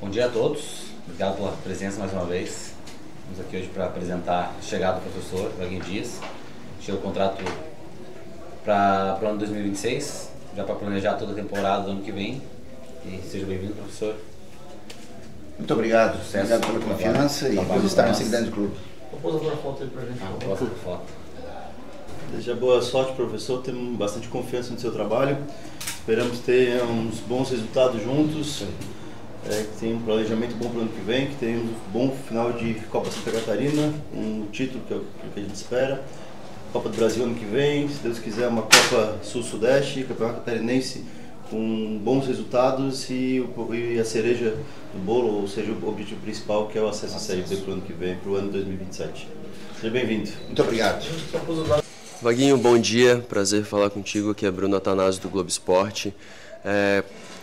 Bom dia a todos, obrigado pela presença mais uma vez. Estamos aqui hoje para apresentar a chegada do professor Vaguinho Dias. Chega o contrato para o ano 2026, já para planejar toda a temporada do ano que vem. E seja bem-vindo, professor. Muito obrigado, Sucesso, obrigado pela confiança e por estar nesse grande clube. Vou pôr agora a foto aí pra gente. Gosto da foto. Deseja boa sorte, professor. Temos bastante confiança no seu trabalho. Esperamos ter uns bons resultados juntos. Que tenha um planejamento bom para o ano que vem, que tenhamos um bom final de Copa Santa Catarina, um título que é o que a gente espera. Copa do Brasil ano que vem, se Deus quiser, uma Copa Sul-Sudeste, Campeonato Catarinense com bons resultados e a cereja do bolo, ou seja, o objetivo principal, que é o acesso à Série B para o ano que vem, para o ano 2027. Seja bem-vindo. Muito obrigado. Vaguinho, bom dia, prazer falar contigo, aqui é Bruno Atanásio do Globo Esporte.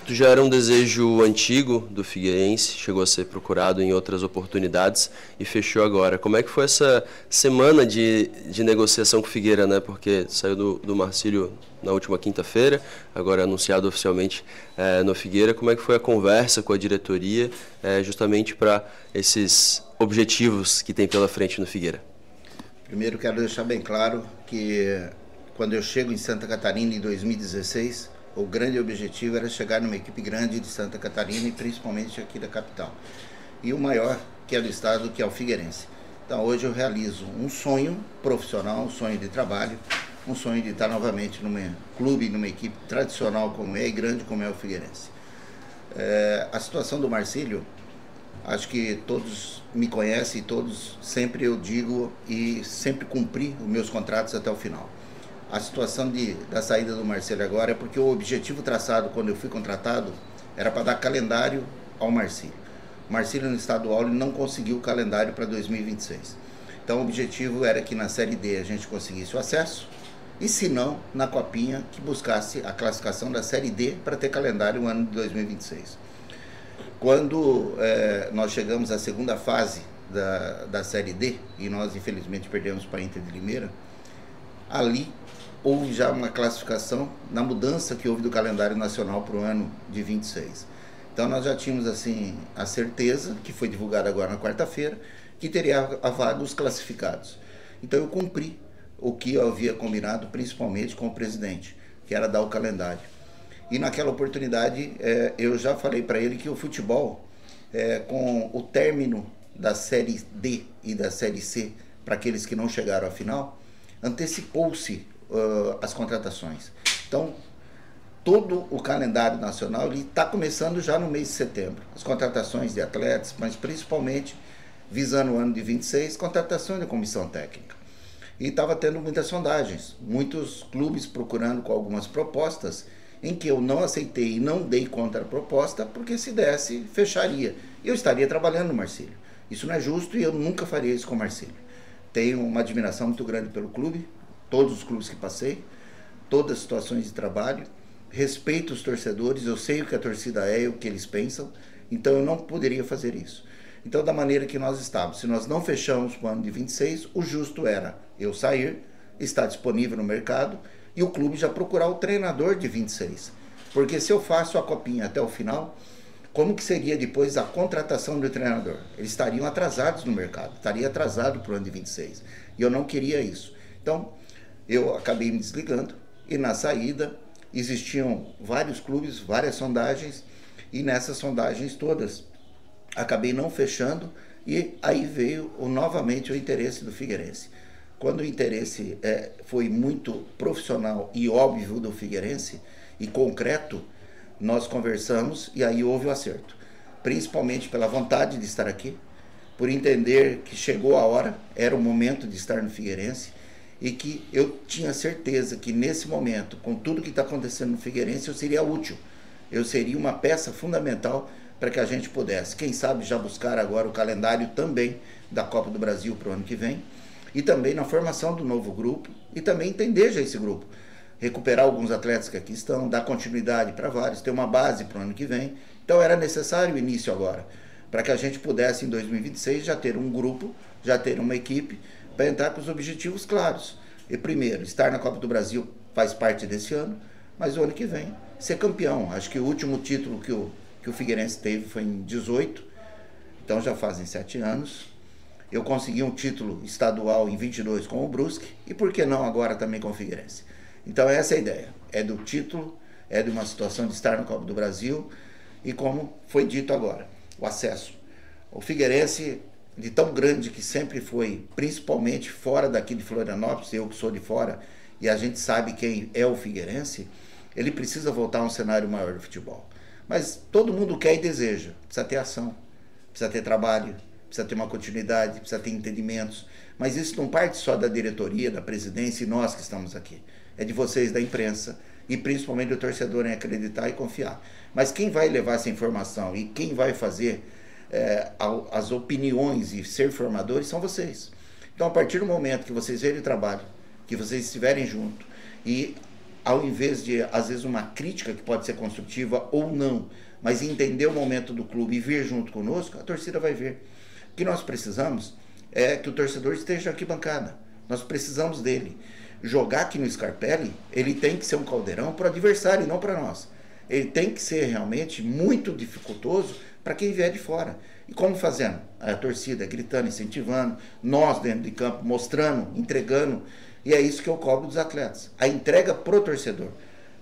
Tu já era um desejo antigo do Figueirense, chegou a ser procurado em outras oportunidades e fechou agora. Como é que foi essa semana de negociação com o Figueira, né? Porque saiu do Marcílio na última quinta-feira, agora anunciado oficialmente no Figueira. Como é que foi a conversa com a diretoria justamente para esses objetivos que tem pela frente no Figueira? Primeiro quero deixar bem claro que quando eu chego em Santa Catarina em 2016, o grande objetivo era chegar numa equipe grande de Santa Catarina e principalmente aqui da capital. E o maior, que é do estado, que é o Figueirense. Então hoje eu realizo um sonho profissional, um sonho de trabalho, um sonho de estar novamente num clube, numa equipe tradicional como é e grande como é o Figueirense. A situação do Marcílio, acho que todos me conhecem, todos sempre eu digo e sempre cumpri os meus contratos até o final. A situação da saída do Marcílio agora é porque o objetivo traçado quando eu fui contratado era para dar calendário ao Marcílio. O Marcílio no estadual ele não conseguiu o calendário para 2026. Então o objetivo era que na Série D a gente conseguisse o acesso e se não, na Copinha, que buscasse a classificação da Série D para ter calendário no ano de 2026. Quando nós chegamos à segunda fase da Série D e nós infelizmente perdemos para a Inter de Limeira, ali houve já uma classificação na mudança que houve do calendário nacional para o ano de 26. Então nós já tínhamos assim a certeza, que foi divulgada agora na quarta-feira, que teria a vaga os classificados. Então eu cumpri o que eu havia combinado, principalmente com o presidente, que era dar o calendário. E naquela oportunidade eu já falei para ele que o futebol, com o término da Série D e da Série C, para aqueles que não chegaram à final, antecipou-se as contratações. Então, todo o calendário nacional está começando já no mês de setembro. As contratações de atletas, mas principalmente visando o ano de 26, contratações da comissão técnica. E estava tendo muitas sondagens, muitos clubes procurando com algumas propostas, em que eu não aceitei e não dei contraproposta, porque se desse, fecharia. Eu estaria trabalhando no Marcílio. Isso não é justo e eu nunca faria isso com o Marcílio. Tenho uma admiração muito grande pelo clube, todos os clubes que passei, todas as situações de trabalho, respeito os torcedores, eu sei o que a torcida é e o que eles pensam, então eu não poderia fazer isso. Então, da maneira que nós estávamos, se nós não fechamos para o ano de 26, o justo era eu sair, estar disponível no mercado e o clube já procurar o treinador de 26. Porque se eu faço a copinha até o final, como que seria depois a contratação do treinador? Eles estariam atrasados no mercado, estaria atrasado para o ano de 26. E eu não queria isso. Então, eu acabei me desligando e na saída existiam vários clubes, várias sondagens e nessas sondagens todas acabei não fechando e aí veio novamente o interesse do Figueirense. Quando o interesse foi muito profissional e óbvio do Figueirense e concreto, nós conversamos e aí houve o acerto, principalmente pela vontade de estar aqui, por entender que chegou a hora, era o momento de estar no Figueirense e que eu tinha certeza que nesse momento, com tudo que está acontecendo no Figueirense, eu seria útil, eu seria uma peça fundamental para que a gente pudesse, quem sabe, já buscar agora o calendário também da Copa do Brasil para o ano que vem e também na formação do novo grupo e também entender já esse grupo, recuperar alguns atletas que aqui estão, dar continuidade para vários, ter uma base para o ano que vem. Então era necessário o início agora, para que a gente pudesse em 2026 já ter um grupo, já ter uma equipe para entrar com os objetivos claros. E primeiro, estar na Copa do Brasil faz parte desse ano, mas o ano que vem ser campeão. Acho que o último título que o que o Figueirense teve foi em 18, então já fazem 7 anos. Eu consegui um título estadual em 22 com o Brusque, e por que não agora também com o Figueirense? Então essa é a ideia, é do título, é de uma situação de estar no Copa do Brasil, e como foi dito agora, o acesso. O Figueirense, de tão grande que sempre foi, principalmente fora daqui de Florianópolis, eu que sou de fora, e a gente sabe quem é o Figueirense, ele precisa voltar a um cenário maior de futebol. Mas todo mundo quer e deseja, precisa ter ação, precisa ter trabalho, precisa ter uma continuidade, precisa ter entendimentos. Mas isso não parte só da diretoria, da presidência e nós que estamos aqui. É de vocês, da imprensa, e principalmente do torcedor em acreditar e confiar. Mas quem vai levar essa informação e quem vai fazer as opiniões e ser formadores são vocês. Então, a partir do momento que vocês verem o trabalho, que vocês estiverem junto, e ao invés de, às vezes, uma crítica que pode ser construtiva ou não, mas entender o momento do clube e vir junto conosco, a torcida vai ver. O que nós precisamos é que o torcedor esteja aqui bancada. Nós precisamos dele. Jogar aqui no Scarpelli, ele tem que ser um caldeirão para o adversário e não para nós. Ele tem que ser realmente muito dificultoso para quem vier de fora. E como fazendo? A torcida gritando, incentivando, nós dentro de campo mostrando, entregando. E é isso que eu cobro dos atletas. A entrega pro torcedor.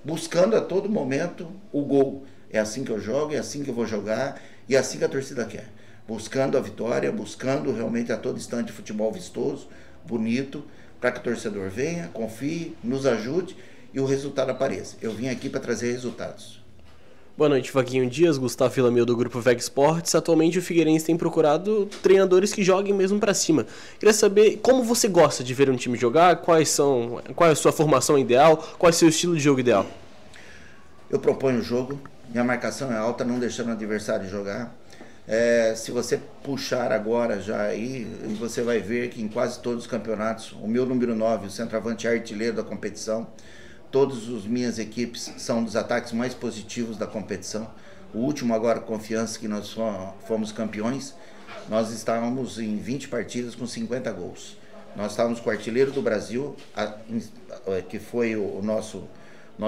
Buscando a todo momento o gol. É assim que eu jogo, é assim que eu vou jogar e é assim que a torcida quer. Buscando a vitória, buscando realmente a todo instante futebol vistoso, bonito, para que o torcedor venha, confie, nos ajude e o resultado apareça. Eu vim aqui para trazer resultados. Boa noite, Vaguinho Dias, Gustavo Filamil do grupo VEG Sports. Atualmente o Figueirense tem procurado treinadores que joguem mesmo para cima. Queria saber como você gosta de ver um time jogar, qual é a sua formação ideal, qual é o seu estilo de jogo ideal? Eu proponho o jogo, minha marcação é alta, não deixando o adversário jogar. Se você puxar agora já aí, você vai ver que em quase todos os campeonatos, o meu número 9, o centroavante é artilheiro da competição. Todas as minhas equipes são dos ataques mais positivos da competição. O último agora, Confiança, que nós fomos campeões, nós estávamos em 20 partidas com 50 gols. Nós estávamos com o artilheiro do Brasil, que foi o nosso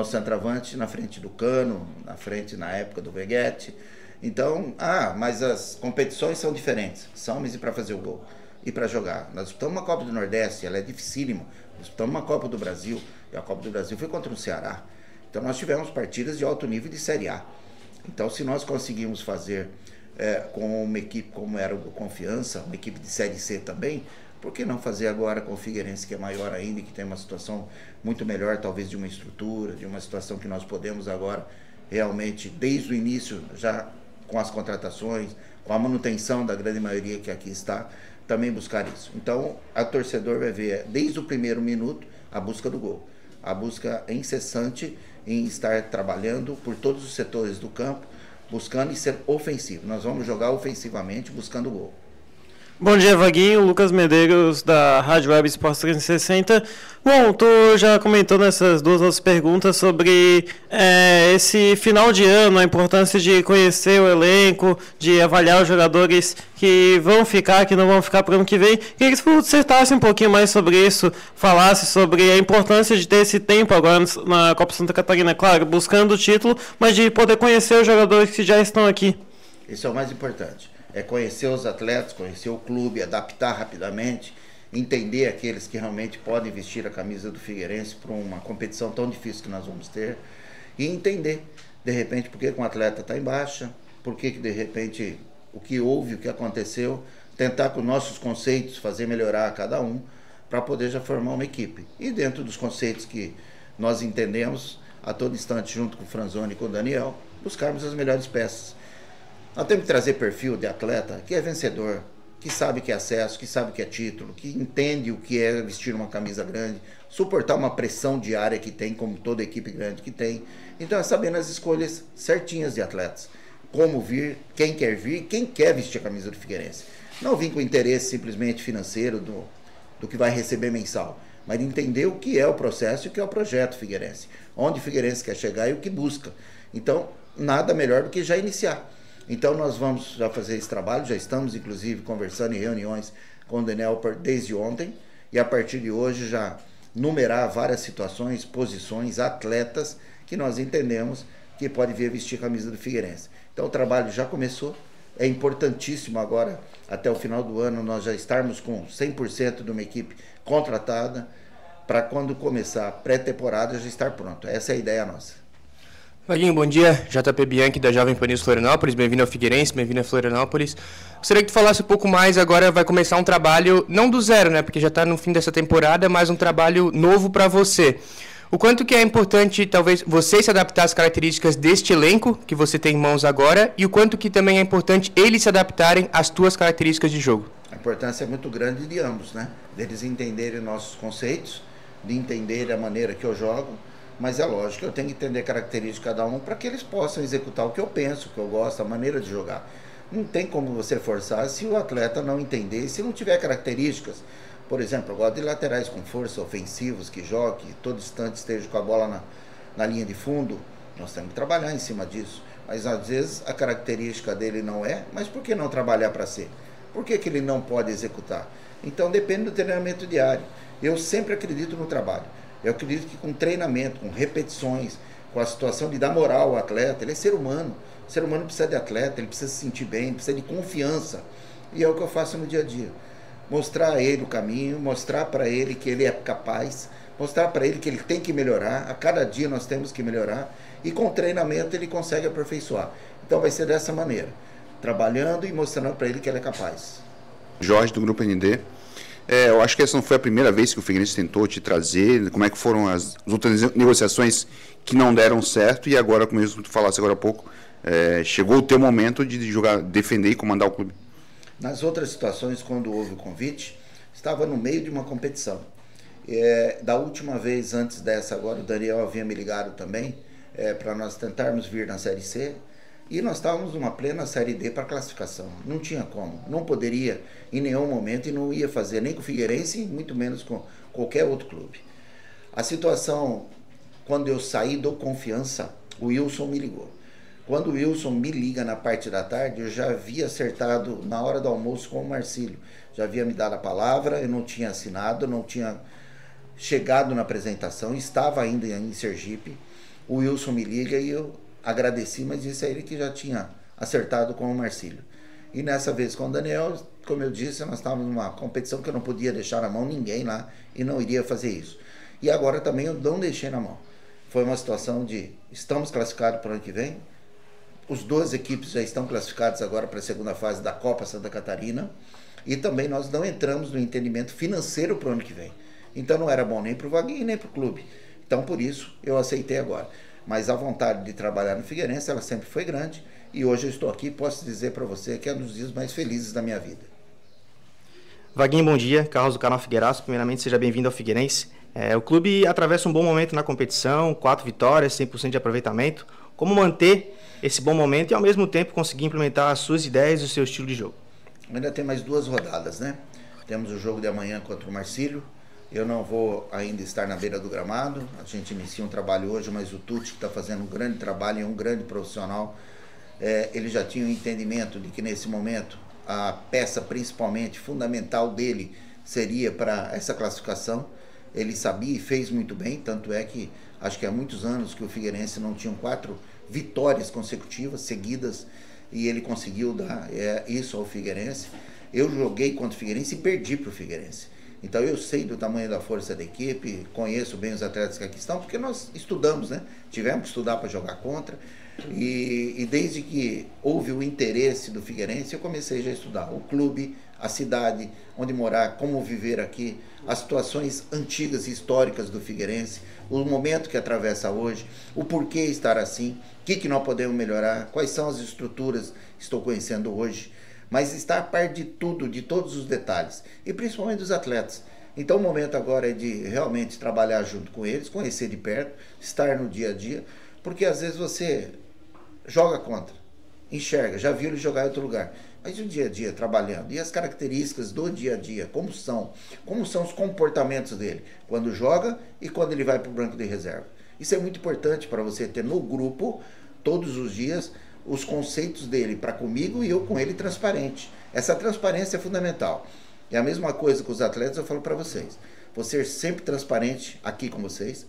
centroavante, na frente do Cano, na frente na época do Veguete. Então, mas as competições são diferentes. São, mas e para fazer o gol? E para jogar? Nós disputamos uma Copa do Nordeste, ela é dificílima. Nós disputamos uma Copa do Brasil, e a Copa do Brasil foi contra o Ceará. Então nós tivemos partidas de alto nível de Série A. Então se nós conseguimos fazer com uma equipe como era o Confiança, uma equipe de Série C também, por que não fazer agora com o Figueirense, que é maior ainda e que tem uma situação muito melhor, talvez de uma estrutura, de uma situação que nós podemos agora realmente, desde o início, já com as contratações, com a manutenção da grande maioria que aqui está, também buscar isso. Então, a torcedor vai ver, desde o primeiro minuto, a busca do gol. A busca incessante em estar trabalhando por todos os setores do campo, buscando e ser ofensivo. Nós vamos jogar ofensivamente, buscando o gol. Bom dia, Vaguinho. Lucas Medeiros, da Rádio Web Esportes 360. Bom, tu já comentou nessas duas outras perguntas sobre esse final de ano, a importância de conhecer o elenco, de avaliar os jogadores que vão ficar, que não vão ficar para o ano que vem. Queria que tu dissertasse um pouquinho mais sobre isso, falasse sobre a importância de ter esse tempo agora na Copa Santa Catarina, claro, buscando o título, mas de poder conhecer os jogadores que já estão aqui. Isso é o mais importante. É conhecer os atletas, conhecer o clube, adaptar rapidamente, entender aqueles que realmente podem vestir a camisa do Figueirense para uma competição tão difícil que nós vamos ter, e entender, de repente, por que um atleta está em baixa, por que de repente o que houve, o que aconteceu, tentar com nossos conceitos fazer melhorar a cada um, para poder já formar uma equipe. E dentro dos conceitos que nós entendemos, a todo instante, junto com o Franzoni e com o Daniel, buscarmos as melhores peças. Nós temos que trazer perfil de atleta que é vencedor, que sabe que é acesso, que sabe que é título, que entende o que é vestir uma camisa grande, suportar uma pressão diária que tem, como toda equipe grande que tem. Então é sabendo as escolhas certinhas de atletas. Como vir, quem quer vestir a camisa do Figueirense. Não vir com interesse simplesmente financeiro do que vai receber mensal, mas entender o que é o processo e o que é o projeto Figueirense. Onde o Figueirense quer chegar e o que busca. Então, nada melhor do que já iniciar. Então nós vamos já fazer esse trabalho, já estamos inclusive conversando em reuniões com o Daniel desde ontem, e a partir de hoje já numerar várias situações, posições, atletas que nós entendemos que pode vir vestir a camisa do Figueirense. Então o trabalho já começou, é importantíssimo agora, até o final do ano, nós já estarmos com 100% de uma equipe contratada, para quando começar a pré-temporada já estar pronto. Essa é a ideia nossa. Vaguinho, bom dia. JP Bianchi da Jovem Pan News Florianópolis. Bem-vindo ao Figueirense, bem-vindo a Florianópolis. Gostaria que tu falasse um pouco mais, agora vai começar um trabalho, não do zero, né, porque já está no fim dessa temporada, mas um trabalho novo para você. O quanto que é importante, talvez, você se adaptar às características deste elenco que você tem em mãos agora, e o quanto que também é importante eles se adaptarem às tuas características de jogo? A importância é muito grande de ambos, né? Deles entenderem nossos conceitos, de entender a maneira que eu jogo, mas é lógico que eu tenho que entender a característica de cada um para que eles possam executar o que eu penso, o que eu gosto, a maneira de jogar. Não tem como você forçar se o atleta não entender, se não tiver características. Por exemplo, eu gosto de laterais com força, ofensivos, que joguem, que todo instante esteja com a bola na linha de fundo. Nós temos que trabalhar em cima disso. Mas às vezes a característica dele não é, mas por que não trabalhar para ser? Por que ele não pode executar? Então depende do treinamento diário. Eu sempre acredito no trabalho. Eu acredito que com treinamento, com repetições, com a situação de dar moral ao atleta, ele é ser humano. O ser humano precisa de atleta, ele precisa se sentir bem, precisa de confiança. E é o que eu faço no dia a dia. Mostrar a ele o caminho, mostrar para ele que ele é capaz, mostrar para ele que ele tem que melhorar. A cada dia nós temos que melhorar. E com treinamento ele consegue aperfeiçoar. Então vai ser dessa maneira, trabalhando e mostrando para ele que ele é capaz. Jorge, do Grupo ND. Eu acho que essa não foi a primeira vez que o Figueirense tentou te trazer. Como é que foram as outras negociações que não deram certo? E agora, como tu falasse agora há pouco, chegou o teu momento de jogar, defender e comandar o clube. Nas outras situações, quando houve o convite, estava no meio de uma competição. Da última vez, antes dessa agora, o Daniel havia me ligado também, para nós tentarmos vir na Série C. E nós estávamos numa plena Série D para classificação. Não tinha como. Não poderia em nenhum momento e não ia fazer nem com o Figueirense, muito menos com qualquer outro clube. A situação, quando eu saí do Confiança, o Wilson me ligou. Quando o Wilson me liga na parte da tarde, eu já havia acertado na hora do almoço com o Marcílio. Já havia me dado a palavra, eu não tinha assinado, não tinha chegado na apresentação, estava ainda em Sergipe. O Wilson me liga e eu agradeci, mas disse a ele que já tinha acertado com o Marcílio. E nessa vez com o Daniel, como eu disse, nós estávamos numa competição que eu não podia deixar na mão ninguém lá e não iria fazer isso. E agora também eu não deixei na mão. Foi uma situação de, estamos classificados para o ano que vem, os 12 equipes já estão classificadas agora para a segunda fase da Copa Santa Catarina e também nós não entramos no entendimento financeiro para o ano que vem. Então não era bom nem para o Vaguinho nem para o clube. Então por isso eu aceitei agora. Mas a vontade de trabalhar no Figueirense, ela sempre foi grande. E hoje eu estou aqui e posso dizer para você que é um dos dias mais felizes da minha vida. Vaguinho, bom dia. Carlos do canal Figueiraço. Primeiramente, seja bem-vindo ao Figueirense. O clube atravessa um bom momento na competição, 4 vitórias, 100% de aproveitamento. Como manter esse bom momento e, ao mesmo tempo, conseguir implementar as suas ideias e o seu estilo de jogo? Ainda tem mais 2 rodadas, né? Temos o jogo de amanhã contra o Marcílio. Eu não vou ainda estar na beira do gramado, a gente inicia um trabalho hoje, mas o Tuti, que está fazendo um grande trabalho e é um grande profissional, ele já tinha o entendimento de que nesse momento a peça principalmente fundamental dele seria para essa classificação. Ele sabia e fez muito bem, tanto é que acho que há muitos anos que o Figueirense não tinha 4 vitórias consecutivas, seguidas, e ele conseguiu dar isso ao Figueirense. Eu joguei contra o Figueirense e perdi para o Figueirense. Então eu sei do tamanho da força da equipe, conheço bem os atletas que aqui estão, porque nós estudamos, né? Tivemos que estudar para jogar contra. E desde que houve o interesse do Figueirense, eu comecei já a estudar o clube, a cidade, onde morar, como viver aqui, as situações antigas e históricas do Figueirense, o momento que atravessa hoje, o porquê estar assim, o que nós podemos melhorar, quais são as estruturas que estou conhecendo hoje. Mas está a par de tudo, de todos os detalhes, e principalmente dos atletas. Então o momento agora é de realmente trabalhar junto com eles, conhecer de perto, estar no dia a dia, porque às vezes você joga contra, enxerga, já viu ele jogar em outro lugar, mas o dia a dia trabalhando, e as características do dia a dia, como são os comportamentos dele, quando joga e quando ele vai para o banco de reserva. Isso é muito importante para você ter no grupo, todos os dias, os conceitos dele para comigo e eu com ele transparente. Essa transparência é fundamental. É a mesma coisa com os atletas, eu falo para vocês. Vou ser sempre transparente aqui com vocês.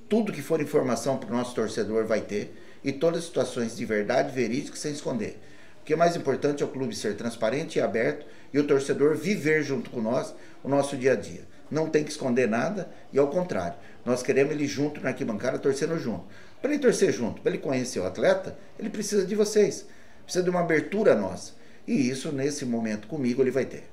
Tudo que for informação para o nosso torcedor vai ter. e todas as situações de verdade, verídica, sem esconder. O que é mais importante é o clube ser transparente e aberto e o torcedor viver junto com nós o nosso dia a dia. Não tem que esconder nada e ao contrário, nós queremos ele junto na arquibancada, torcendo junto. Para ele torcer junto, para ele conhecer o atleta, ele precisa de vocês, precisa de uma abertura nossa. E isso, nesse momento comigo, ele vai ter.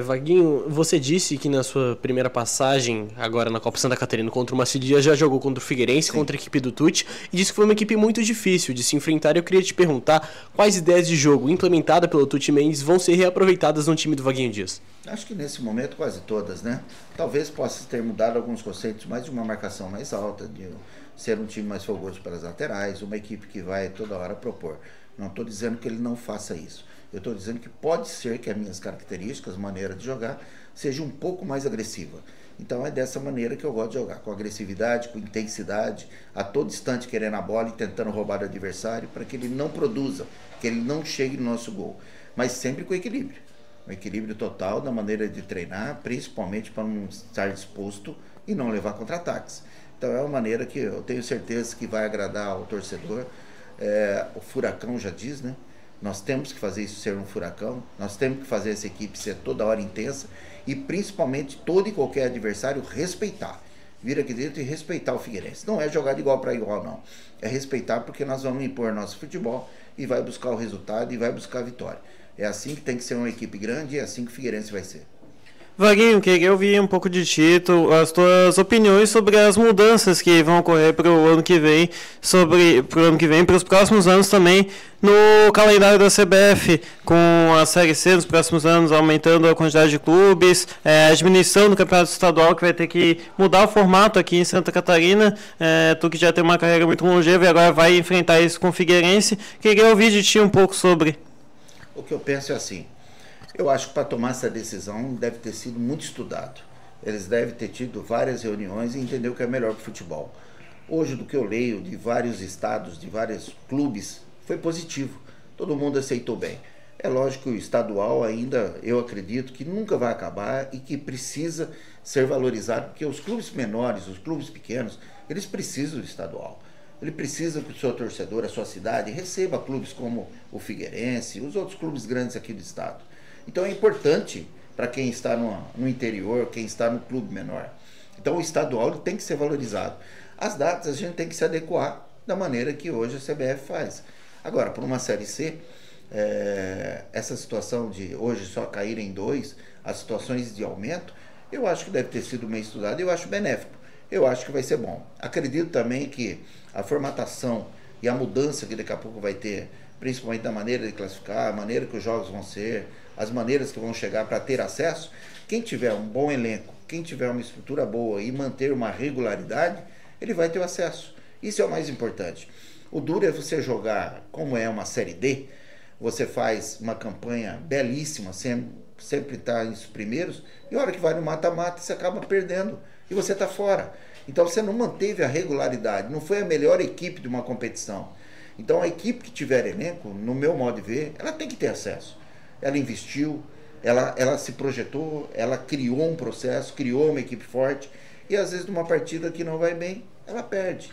Vaguinho, você disse que na sua primeira passagem, agora na Copa Santa Catarina contra o Macidia, já jogou contra o Figueirense, sim, contra a equipe do Tuti, e disse que foi uma equipe muito difícil de se enfrentar. Eu queria te perguntar quais ideias de jogo implementadas pelo Tuti Mendes vão ser reaproveitadas no time do Vaguinho Dias? Acho que nesse momento quase todas, né? Talvez possa ter mudado alguns conceitos, mais de uma marcação mais alta, de ser um time mais fogoso pelas laterais, uma equipe que vai toda hora propor. Não estou dizendo que ele não faça isso. Eu estou dizendo que pode ser que as minhas características, maneira de jogar, seja um pouco mais agressiva. Então é dessa maneira que eu gosto de jogar, com agressividade, com intensidade, a todo instante querendo a bola e tentando roubar do adversário para que ele não produza, que ele não chegue no nosso gol. Mas sempre com equilíbrio. Um equilíbrio total da maneira de treinar, principalmente para não estar disposto e não levar contra-ataques. Então é uma maneira que eu tenho certeza que vai agradar ao torcedor. O Furacão já diz, né? Nós temos que fazer isso ser um furacão, nós temos que fazer essa equipe ser toda hora intensa e principalmente todo e qualquer adversário respeitar. Vir aqui dentro e respeitar o Figueirense. Não é jogar de igual para igual, não. É respeitar porque nós vamos impor nosso futebol e vai buscar o resultado e vai buscar a vitória. É assim que tem que ser uma equipe grande e é assim que o Figueirense vai ser. Vaguinho, queria ouvir um pouco de ti, as tuas opiniões sobre as mudanças que vão ocorrer para o ano que vem, para os próximos anos também, no calendário da CBF, com a Série C nos próximos anos, aumentando a quantidade de clubes, a administração do Campeonato Estadual, que vai ter que mudar o formato aqui em Santa Catarina, tu que já tem uma carreira muito longeva e agora vai enfrentar isso com o Figueirense, queria ouvir de ti um pouco sobre. O que eu penso é assim. Eu acho que para tomar essa decisão deve ter sido muito estudado. Eles devem ter tido várias reuniões e entender o que é melhor para o futebol. Hoje, do que eu leio de vários estados, de vários clubes, foi positivo. Todo mundo aceitou bem. É lógico que o estadual ainda, eu acredito, que nunca vai acabar e que precisa ser valorizado, porque os clubes menores, os clubes pequenos, eles precisam do estadual. Ele precisa que o seu torcedor, a sua cidade, receba clubes como o Figueirense e os outros clubes grandes aqui do estado. Então é importante para quem está no interior, quem está no clube menor. Então o estadual tem que ser valorizado. As datas a gente tem que se adequar da maneira que hoje a CBF faz. Agora, por uma Série C, essa situação de hoje só cair em 2, as situações de aumento, eu acho que deve ter sido bem estudado e eu acho benéfico. Eu acho que vai ser bom. Acredito também que a formatação e a mudança que daqui a pouco vai ter, principalmente da maneira de classificar, a maneira que os jogos vão ser, as maneiras que vão chegar para ter acesso, quem tiver um bom elenco, quem tiver uma estrutura boa e manter uma regularidade, ele vai ter o acesso. Isso é o mais importante. O duro é você jogar, como é uma Série D, você faz uma campanha belíssima, sempre está entre os primeiros, e a hora que vai no mata-mata, você acaba perdendo e você está fora. Então você não manteve a regularidade, não foi a melhor equipe de uma competição. Então a equipe que tiver elenco, no meu modo de ver, ela tem que ter acesso. Ela investiu, ela se projetou, ela criou um processo, criou uma equipe forte, e às vezes numa partida que não vai bem, ela perde.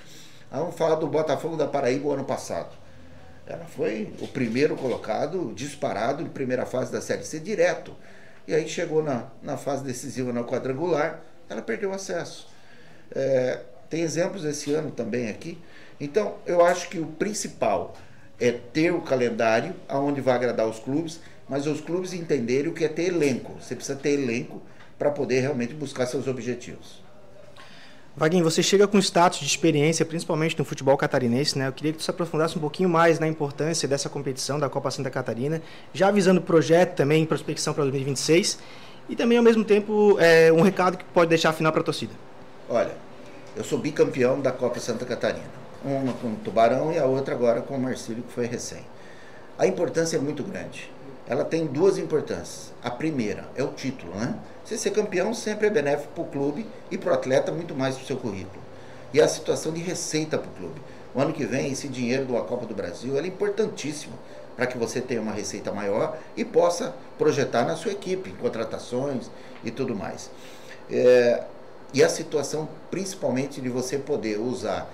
Vamos falar do Botafogo da Paraíba o ano passado. Ela foi o primeiro colocado, disparado em primeira fase da Série C direto. E aí chegou na fase decisiva, na quadrangular, ela perdeu o acesso. Tem exemplos esse ano também aqui. Então, eu acho que o principal é ter o calendário onde vai agradar os clubes, mas os clubes entenderem o que é ter elenco. Você precisa ter elenco para poder realmente buscar seus objetivos. Vaguinho, você chega com status de experiência, principalmente no futebol catarinense, né? Eu queria que tu se aprofundasse um pouquinho mais na importância dessa competição da Copa Santa Catarina, já avisando o projeto também em prospecção para 2026, e também, ao mesmo tempo, um recado que pode deixar a final para a torcida. Olha, eu sou bicampeão da Copa Santa Catarina. Uma com o Tubarão e a outra agora com o Marcílio, que foi recém. A importância é muito grande. Ela tem duas importâncias. A primeira é o título, né? Você ser campeão sempre é benéfico para o clube e para o atleta, muito mais para o seu currículo. E a situação de receita para o clube. O ano que vem, esse dinheiro da Copa do Brasil é importantíssimo para que você tenha uma receita maior e possa projetar na sua equipe, em contratações e tudo mais. E a situação, principalmente, de você poder usar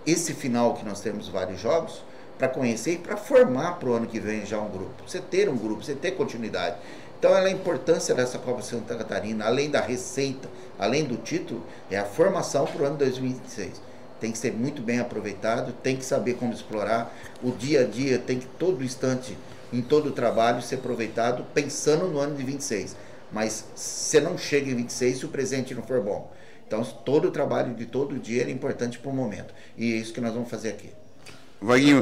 esse final que nós temos vários jogos, para conhecer e para formar para o ano que vem já um grupo. Você ter um grupo, você ter continuidade. Então, a importância dessa Copa Santa Catarina, além da receita, além do título, é a formação para o ano 2026. Tem que ser muito bem aproveitado, tem que saber como explorar. O dia a dia tem que, todo instante, em todo o trabalho, ser aproveitado pensando no ano de 26. Mas você não chega em 26 se o presente não for bom. Então, todo o trabalho de todo dia é importante para o momento. E é isso que nós vamos fazer aqui. Vaguinho,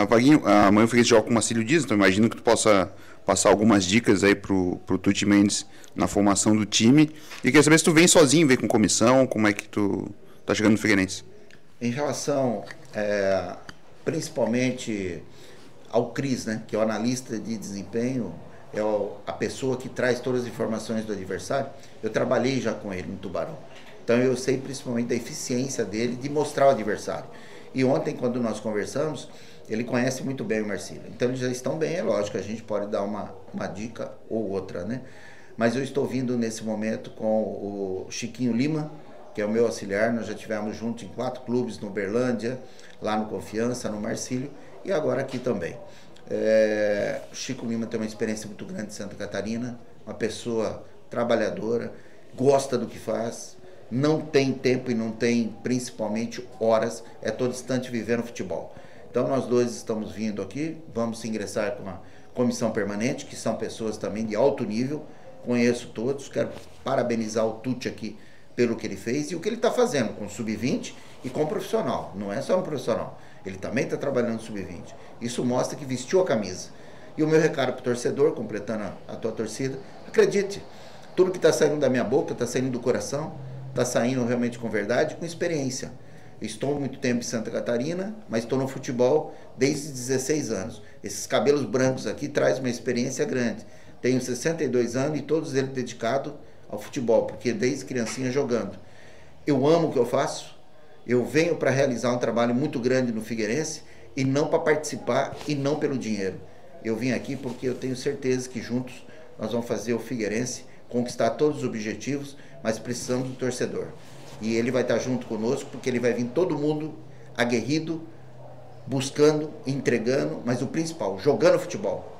Vaguinho, amanhã o Figueirense joga com o Marcílio Dias, então imagino que tu possa passar algumas dicas aí pro Tuti Mendes na formação do time. E queria saber se tu vem sozinho, vem com comissão, como é que tu tá chegando no Figueirense? Em relação, principalmente ao Cris, né, que é o analista de desempenho, é a pessoa que traz todas as informações do adversário, eu trabalhei já com ele no Tubarão. Então eu sei principalmente da eficiência dele de mostrar o adversário. E ontem, quando nós conversamos, ele conhece muito bem o Marcílio. Então eles já estão bem, é lógico, a gente pode dar uma dica ou outra, né? Mas eu estou vindo nesse momento com o Chiquinho Lima, que é o meu auxiliar. Nós já tivemos juntos em 4 clubes, no Uberlândia, lá no Confiança, no Marcílio e agora aqui também. O Chico Lima tem uma experiência muito grande em Santa Catarina, uma pessoa trabalhadora, gosta do que faz, não tem tempo e não tem principalmente horas, é todo instante vivendo futebol. Então nós dois estamos vindo aqui, vamos ingressar com a comissão permanente, que são pessoas também de alto nível, conheço todos, quero parabenizar o Tuti aqui pelo que ele fez e o que ele está fazendo com o Sub-20 e com o profissional, não é só um profissional, ele também está trabalhando no Sub-20, isso mostra que vestiu a camisa. E o meu recado para o torcedor, completando a tua torcida, acredite, tudo que está saindo da minha boca, está saindo do coração, está saindo realmente com verdade, com experiência. Estou há muito tempo em Santa Catarina, mas estou no futebol desde 16 anos. Esses cabelos brancos aqui trazem uma experiência grande. Tenho 62 anos e todos eles dedicados ao futebol, porque desde criancinha jogando. Eu amo o que eu faço, eu venho para realizar um trabalho muito grande no Figueirense e não para participar e não pelo dinheiro. Eu vim aqui porque eu tenho certeza que juntos nós vamos fazer o Figueirense conquistar todos os objetivos, mas precisamos do torcedor. E ele vai estar junto conosco, porque ele vai vir todo mundo aguerrido, buscando, entregando, mas o principal, jogando futebol.